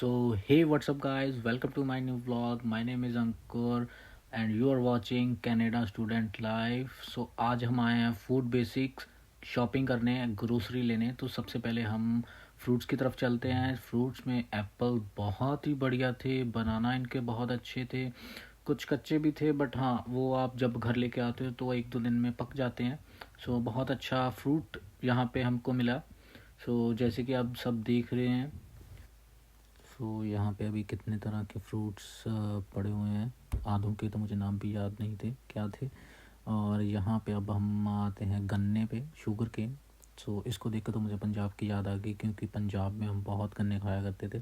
So, hey, what's up, guys? Welcome to my new vlog. My name is Ankur, and you are watching Canada Student Life. So, आज हम आए हैं food basics shopping करने, grocery लेने। तो सबसे पहले हम फ्रूट्स की तरफ चलते हैं। फ्रूट्स में एप्पल बहुत ही बढ़िया थे, बनाना इनके बहुत अच्छे थे, कुछ कच्चे भी थे, बट हाँ, वो आप जब घर लेके आते हो तो एक दो दिन में पक जाते हैं। सो बहुत अच्छा फ्रूट यहाँ पे हमको मिला। सो जैसे कि आप सब देख रहे हैं, सो यहाँ पे अभी कितने तरह के फ्रूट्स पड़े हुए हैं। आधों के तो मुझे नाम भी याद नहीं थे क्या थे। और यहाँ पे अब हम आते हैं गन्ने पे, शुगर केन। सो इसको देख कर तो मुझे पंजाब की याद आ गई, क्योंकि पंजाब में हम बहुत गन्ने खाया करते थे।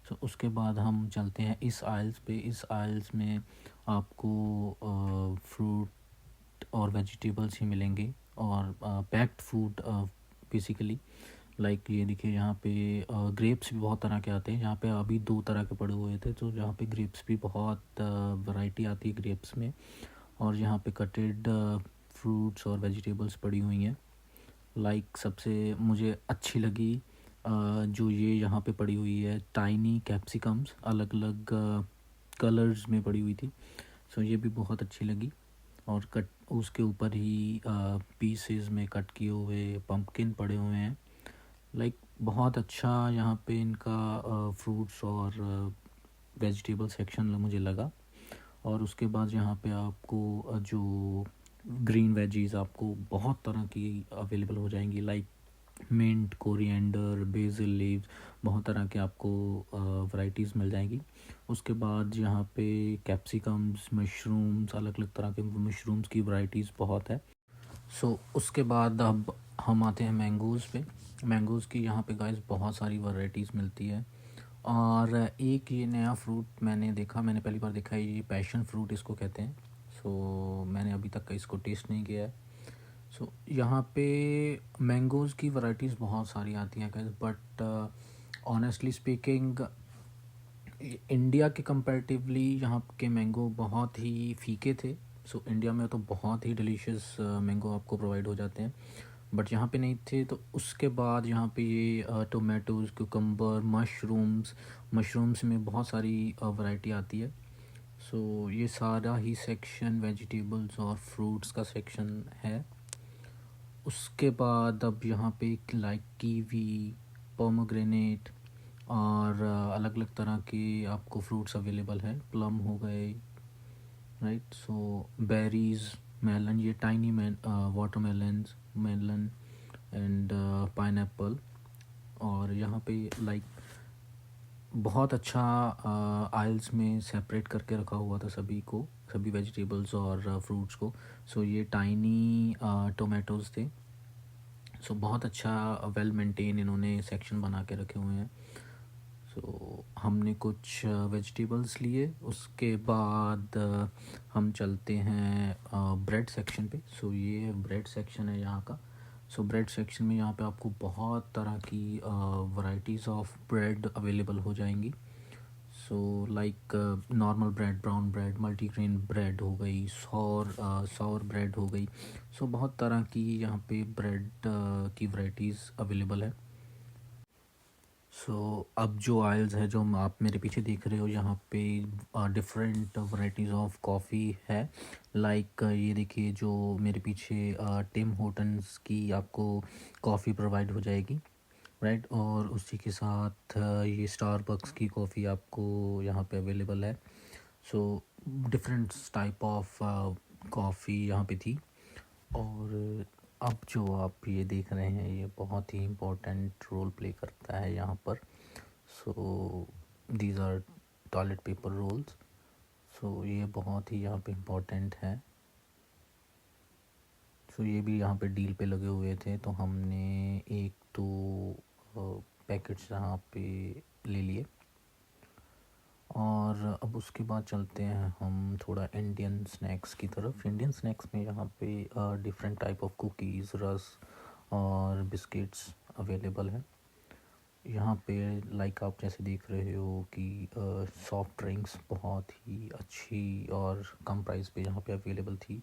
सो उसके बाद हम चलते हैं इस आइल्स पे। इस आइल्स में आपको फ्रूट और वेजिटेबल्स ही मिलेंगे, और पैक्ड फूड बेसिकली। लाइक ये देखिए, यहाँ पे ग्रेप्स भी बहुत तरह के आते हैं। यहाँ पे अभी दो तरह के पड़े हुए थे, तो यहाँ पे ग्रेप्स भी बहुत वैरायटी आती है ग्रेप्स में। और यहाँ पे कटेड फ्रूट्स और वेजिटेबल्स पड़ी हुई हैं। लाइक सबसे मुझे अच्छी लगी जो ये यहाँ पे पड़ी हुई है, टाइनी कैप्सिकम्स, अलग अलग कलर्स में पड़ी हुई थी। सो ये भी बहुत अच्छी लगी। और कट उसके ऊपर ही पीसेस में कट किए हुए पम्पकिन पड़े हुए हैं। लाइक बहुत अच्छा यहाँ पे इनका फ्रूट्स और वेजिटेबल सेक्शन मुझे लगा। और उसके बाद यहाँ पे आपको जो ग्रीन वेजीज आपको बहुत तरह की अवेलेबल हो जाएंगी। Like mint, coriander, basil leaves, बहुत तरह के आपको वैरायटीज़ मिल जाएंगी। उसके बाद यहाँ पे कैप्सिकम्स, मशरूम्स, अलग अलग तरह के मशरूम्स की वैरायटीज़ बहुत है। सो उसके बाद अब हम आते हैं मैंगोज़ पे। मैंगोज़ की यहाँ पे गाइस बहुत सारी वैरायटीज़ मिलती है। और एक ये नया फ्रूट मैंने देखा, मैंने पहली बार देखा है, ये पैशन फ्रूट इसको कहते हैं। सो मैंने अभी तक इसको टेस्ट नहीं किया है। सो यहाँ पे मैंगोज़ की वैरायटीज़ बहुत सारी आती हैं guys, but honestly speaking India के कंपैरेटिवली यहाँ के मैंगो बहुत ही फीके थे। सो इंडिया में तो बहुत ही डिलीशियस मैंगो आपको प्रोवाइड हो जाते हैं, बट यहाँ पे नहीं थे। तो उसके बाद यहाँ पे ये टोमेटोज़, कुकम्बर, मशरूम्स में बहुत सारी वैरायटी आती है। सो ये सारा ही सेक्शन वेजिटेबल्स और फ्रूट्स का सेक्शन है। उसके बाद अब यहाँ पे लाइक कीवी, पोमोग्रेनेट और अलग अलग तरह के आपको फ्रूट्स अवेलेबल है। प्लम हो गए, राइट। सो बेरीज, मेलन, ये tiny watermelons, melon and pineapple. और यहाँ पे लाइक बहुत अच्छा आइल्स में सेपरेट करके रखा हुआ था सभी को, सभी वेजिटेबल्स और फ्रूट्स को। सो ये टाइनी टोमेटोज़ थे। सो बहुत अच्छा वेल मेंटेन इन्होंने सेक्शन बना के रखे हुए हैं। सो हमने कुछ वेजिटेबल्स लिए। उसके बाद हम चलते हैं ब्रेड सेक्शन पे। सो ये ब्रेड सेक्शन है यहाँ का। सो ब्रेड सेक्शन में यहाँ पे आपको बहुत तरह की वैरायटीज़ ऑफ ब्रेड अवेलेबल हो जाएंगी। So like normal bread, brown bread, multigrain bread हो गई, सौर ब्रेड हो गई। सो बहुत तरह की यहाँ पे ब्रेड की वैरायटीज़ अवेलेबल है। सो अब जो आइल्स है जो आप मेरे पीछे देख रहे हो, यहाँ पे डिफरेंट वैरायटीज़ ऑफ कॉफ़ी है। लाइक ये देखिए, जो मेरे पीछे टिम होटन्स की आपको कॉफ़ी प्रोवाइड हो जाएगी, राइट। और उसी के साथ ये स्टारबक्स की कॉफ़ी आपको यहाँ पे अवेलेबल है। So different type of coffee यहाँ पे थी। और अब जो आप ये देख रहे हैं, ये बहुत ही इम्पोर्टेंट रोल प्ले करता है यहाँ पर। So these are toilet paper rolls. So ये बहुत ही यहाँ पे इम्पोर्टेंट है। सो ये भी यहाँ पे डील पे लगे हुए थे, तो हमने एक दो पैकेट्स यहाँ पे ले लिए। और अब उसके बाद चलते हैं हम थोड़ा इंडियन स्नैक्स की तरफ। इंडियन स्नैक्स में यहाँ पे डिफरेंट टाइप ऑफ कुकीज़, रस और बिस्किट्स अवेलेबल है यहाँ पे। लाइक आप जैसे देख रहे हो कि सॉफ्ट ड्रिंक्स बहुत ही अच्छी और कम प्राइस पे यहाँ पे अवेलेबल थी।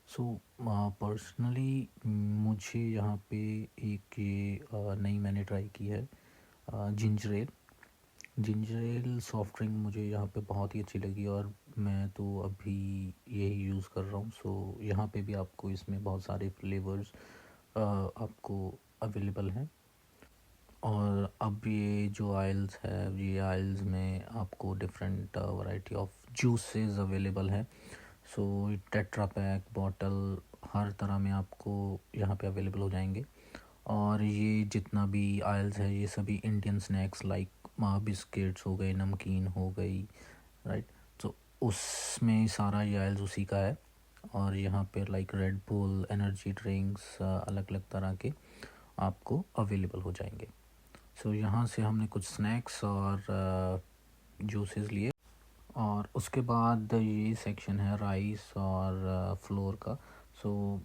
सो पर्सनली मुझे यहाँ पे एक ये नई मैंने ट्राई की है, ginger L. Ginger L soft drink मुझे यहाँ पे बहुत ही अच्छी लगी और मैं तो अभी यही यूज़ कर रहा हूँ। सो यहाँ पे भी आपको इसमें बहुत सारे फ्लेवर्स आपको अवेलेबल हैं। और अब ये जो आइल्स है, ये आइल्स में आपको different variety of juices available है। सो टेट्रा पैक बॉटल हर तरह में आपको यहाँ पे अवेलेबल हो जाएंगे। और ये जितना भी आइल्स है ये सभी इंडियन स्नैक्स लाइक बिस्किट्स हो गए, नमकीन हो गई, राइट। तो उसमें सारा ये आइल्स उसी का है। और यहाँ पे like red bull, energy drinks अलग अलग तरह के आपको अवेलेबल हो जाएंगे। सो यहाँ से हमने कुछ स्नैक्स और जूसेस लिए। और उसके बाद ये सेक्शन है राइस और फ्लोर का। सो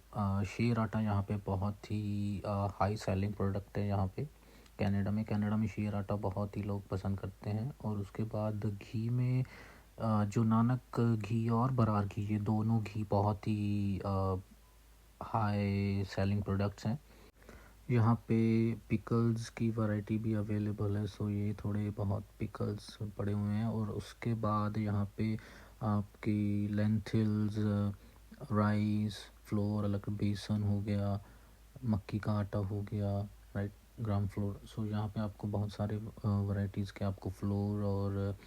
शेर आटा यहाँ पे बहुत ही हाई सेलिंग प्रोडक्ट है। यहाँ पे कनाडा में शेर आटा बहुत ही लोग पसंद करते हैं। और उसके बाद घी में जो नानक घी और बरार घी, ये दोनों घी बहुत ही हाई सेलिंग प्रोडक्ट्स हैं। यहाँ पे पिकल्स की वैरायटी भी अवेलेबल है। सो ये थोड़े बहुत पिकल्स पड़े हुए हैं। और उसके बाद यहाँ पे आपकी लेंथिल्स, राइस फ्लोर, अलग बेसन हो गया, मक्की का आटा हो गया, राइट, ग्राम फ्लोर। सो यहाँ पे आपको बहुत सारे वैरायटीज़ के आपको फ्लोर और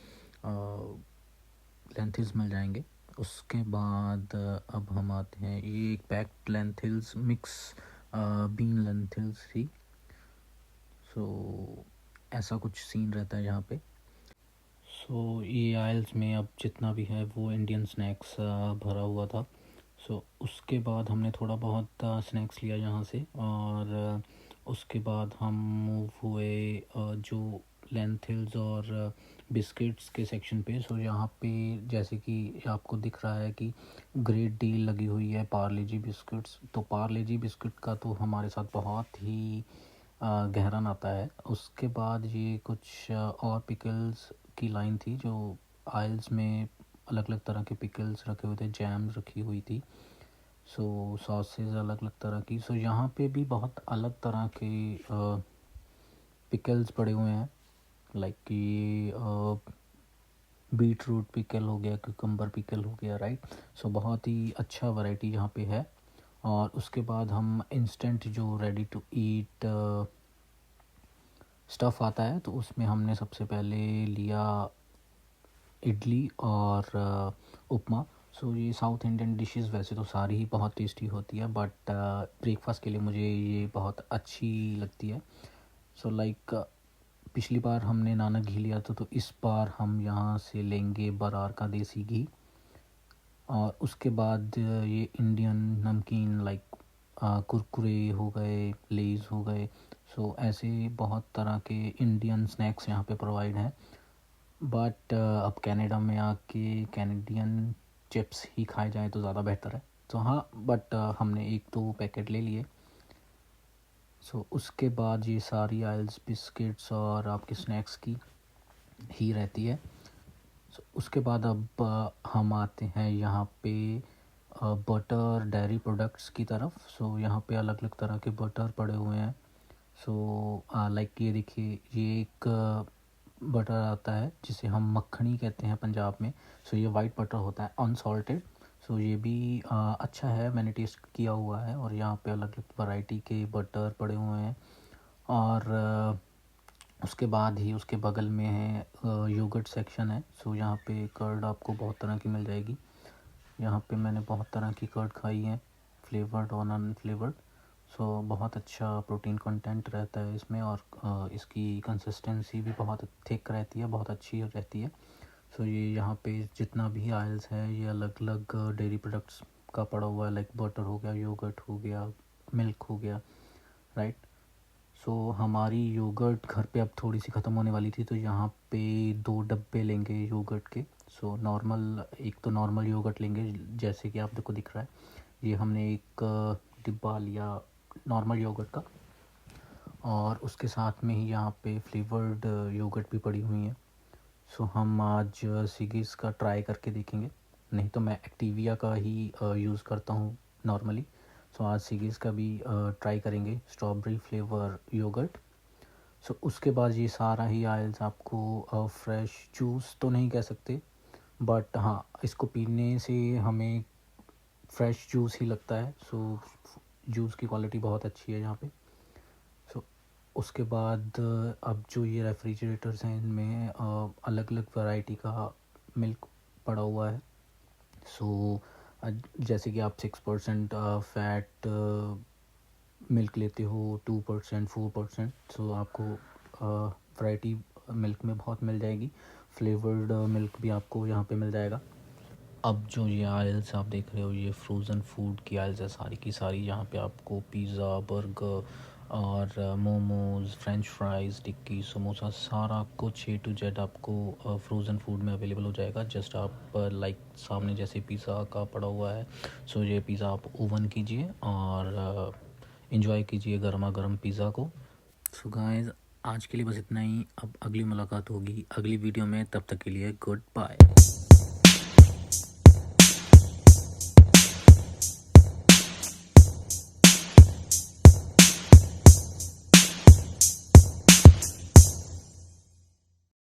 लेंथिल्स मिल जाएंगे। उसके बाद अब हम आते हैं, ये एक पैक्ड लेंथिल्स मिक्स बीन लेंथिल्स थी। सो ऐसा कुछ सीन रहता है यहाँ पे। सो ये आइल्स में अब जितना भी है वो इंडियन स्नैक्स भरा हुआ था। सो उसके बाद हमने थोड़ा बहुत स्नैक्स लिया यहाँ से। और उसके बाद हम मूव हुए जो लेंथिल्स और बिस्किट्स के सेक्शन पे। सो यहाँ पे जैसे कि आपको दिख रहा है कि ग्रेट डील लगी हुई है पार्ले जी बिस्किट्स। तो पार्ले जी बिस्किट का तो हमारे साथ बहुत ही गहरा नाता है। उसके बाद ये कुछ और पिकल्स की लाइन थी जो आइल्स में अलग अलग तरह के पिकल्स रखे हुए थे, जैम्स रखी हुई थी। सो सॉसेज अलग अलग तरह की। सो यहाँ पे भी बहुत अलग तरह के पिकल्स पड़े हुए हैं। लाइक ये बीट रूट पिकल हो गया, कुकम्बर पिकल हो गया, राइट। सो बहुत ही अच्छा वैरायटी यहाँ पे है। और उसके बाद हम इंस्टेंट जो रेडी टू ईट स्टफ़ आता है तो उसमें हमने सबसे पहले लिया इडली और उपमा। सो ये साउथ इंडियन डिशेस वैसे तो सारी ही बहुत टेस्टी होती है, बट ब्रेकफास्ट के लिए मुझे ये बहुत अच्छी लगती है। सो लाइक पिछली बार हमने नानक घी लिया था, तो इस बार हम यहाँ से लेंगे बरार का देसी घी। और उसके बाद ये इंडियन नमकीन लाइक कुरकुरे हो गए, लेज़ हो गए। सो ऐसे बहुत तरह के इंडियन स्नैक्स यहाँ पे प्रोवाइड हैं। बट अब कनाडा में आके कैनेडियन चिप्स ही खाए जाएँ तो ज़्यादा बेहतर है। तो हाँ, बट हमने एक दो पैकेट ले लिए। सो उसके बाद ये सारी आइल्स बिस्किट्स और आपके स्नैक्स की ही रहती है। उसके बाद अब हम आते हैं यहाँ पे बटर डेयरी प्रोडक्ट्स की तरफ। सो यहाँ पे अलग अलग तरह के बटर पड़े हुए हैं। सो लाइक ये देखिए, ये एक बटर आता है जिसे हम मक्खनी कहते हैं पंजाब में। सो ये वाइट बटर होता है अनसॉल्टेड। सो ये भी अच्छा है, मैंने टेस्ट किया हुआ है। और यहाँ पे अलग अलग वैरायटी के बटर पड़े हुए हैं। और उसके बाद ही उसके बगल में है योगर्ट सेक्शन है। सो यहाँ पे कर्ड आपको बहुत तरह की मिल जाएगी। यहाँ पे मैंने बहुत तरह की कर्ड खाई है, फ्लेवर्ड और नॉन फ्लेवर्ड। सो बहुत अच्छा प्रोटीन कंटेंट रहता है इसमें। और इसकी कंसिस्टेंसी भी बहुत थिक रहती है, बहुत अच्छी रहती है। सो ये यहाँ पे जितना भी आयल्स है ये अलग अलग डेयरी प्रोडक्ट्स का पड़ा हुआ है। लाइक बटर हो गया, योगर्ट हो गया, मिल्क हो गया, राइट। सो हमारी योगर्ट घर पे अब थोड़ी सी ख़त्म होने वाली थी, तो यहाँ पे 2 डब्बे लेंगे योगर्ट के। सो नॉर्मल, एक तो नॉर्मल योगर्ट लेंगे जैसे कि आप देखो दिख रहा है। ये हमने एक डिब्बा लिया नॉर्मल योगर्ट का। और उसके साथ में ही यहाँ पे फ्लेवर्ड योगर्ट भी पड़ी हुई हैं। सो हम आज सिगीज़ का ट्राई करके देखेंगे। नहीं तो मैं एक्टिविया का ही यूज़ करता हूँ नॉर्मली। सो आज सिगीज़ का भी ट्राई करेंगे, स्ट्रॉबेरी फ्लेवर योगर्ट। सो उसके बाद ये सारा ही आयल्स आपको फ्रेश जूस तो नहीं कह सकते, बट हाँ इसको पीने से हमें फ्रेश जूस ही लगता है। सो जूस की क्वालिटी बहुत अच्छी है यहाँ पे। सो उसके बाद अब जो ये रेफ्रिजरेटर्स हैं इनमें अलग अलग वैरायटी का मिल्क पड़ा हुआ है। सो जैसे कि आप 6% फैट मिल्क लेते हो, 2%, 4%, सो आपको वैरायटी मिल्क में बहुत मिल जाएगी। फ्लेवर्ड मिल्क भी आपको यहाँ पे मिल जाएगा। अब जो ये आयल्स आप देख रहे हो, ये फ्रोज़न फूड की आयल्स है सारी की सारी। यहाँ पे आपको पिज़्ज़ा, बर्गर और मोमोज़, फ्रेंच फ्राइज़, टिक्की, समोसा, सारा कुछ A to Z आपको फ्रोज़न फूड में अवेलेबल हो जाएगा। जस्ट आप लाइक सामने जैसे पिज़्ज़ा का पड़ा हुआ है, सो ये पिज़्ज़ा आप ओवन कीजिए और इन्जॉय कीजिए गर्मा गर्म पिज़्ज़ा को। सो गाइस, आज के लिए बस इतना ही। अब अगली मुलाकात होगी अगली वीडियो में, तब तक के लिए गुड बाय।